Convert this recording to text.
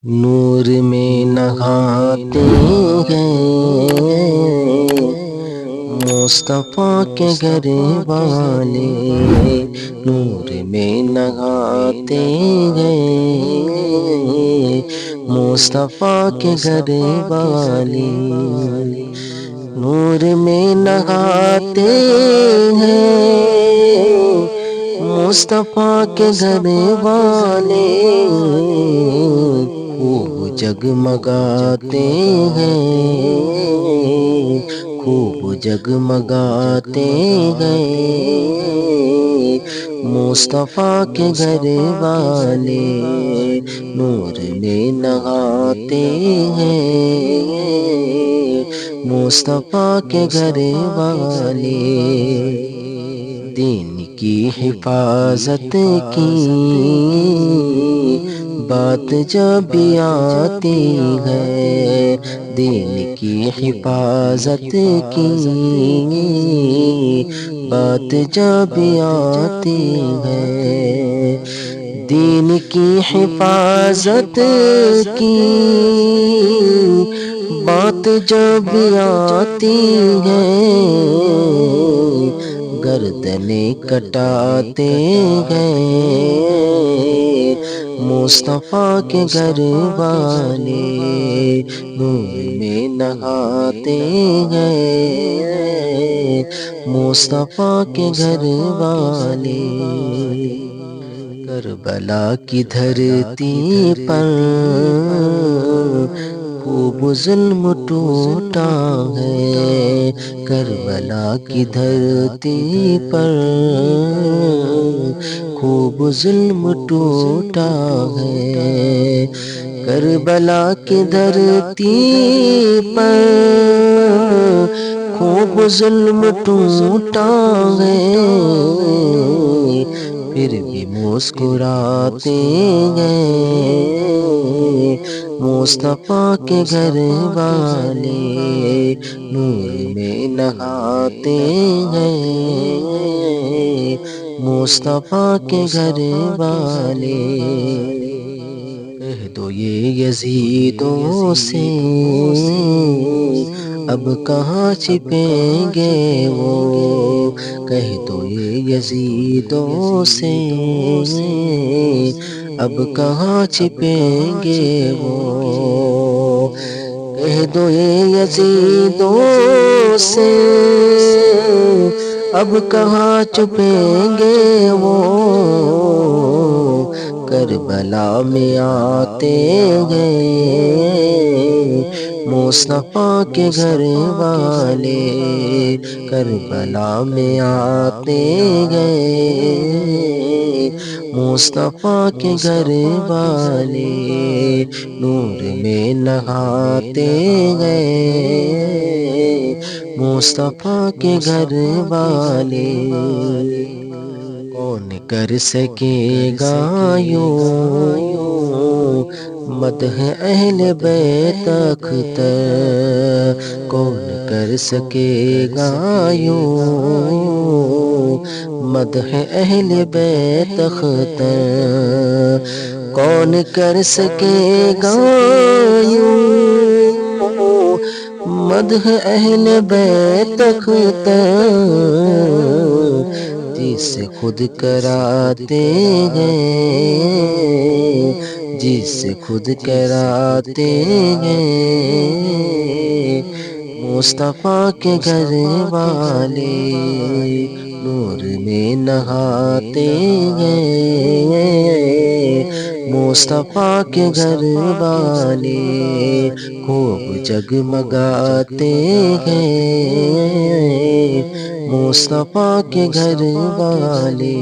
نور میں نہاتے ہیں مصطفیٰ کے گھر والے، نور میں نہاتے ہیں مصطفیٰ کے گھر والے، نور میں نہاتے ہیں مصطفیٰ کے گھر والے، خوب جگمگاتے ہیں، خوب جگمگاتے ہیں مصطفیٰ کے گھر والے، نور میں نہاتے ہیں مصطفیٰ کے گھر والے، دین کی حفاظت کی بات جب آتی ہے، دین کی حفاظت کی بات جب آتی ہے، دین کی حفاظت کی بات جب آتی ہے، گردنیں کٹاتے ہیں مصطفیٰ کے گھر والے، نور میں نہاتے ہیں مصطفیٰ کے گھر والے، کربلا کی دھرتی پر خوب ظلم ٹوٹا ہے، کربلا کی دھرتی پر خوب ظلم ٹوٹا ہے، کربلا کی دھرتی پر خوب ظلم ٹوٹا ہے، پھر بھی مسکراتے ہیں مصطفیٰ کے گھر والے، نور میں نہاتے ہیں مصطفیٰ کے گھر والے، کہہ دو یہ یزیدوں سے اب کہاں چھپیں گے وہ، کہہ دو یہ یزیدوں سے اب کہاں چھپیں گے وہ، کہہ دو یہ یزیدوں سے اب کہاں چھپیں گے وہ، کربلا میں آتے ہیں مصطفیٰ کے گھر والے، کربلا میں آتے ہیں مصطفیٰ کے گھر والے، نور میں نہاتے ہیں مصطفیٰ کے گھر والے، کون کر سکے گا یوں مدح اہل بیت اختر، کون کر سکے گا یوں مدح اہل بیت اختر، کون کر سکے گا یوں مدح اہل بیت اختر، جسے خود کراتے ہیں، جسے خود کراتے ہیں مصطفیٰ کے گھر والے، نور میں نہاتے ہیں مصطفیٰ کے گھر والے، خوب جگمگاتے ہیں مصطفیٰ کے گھر والے۔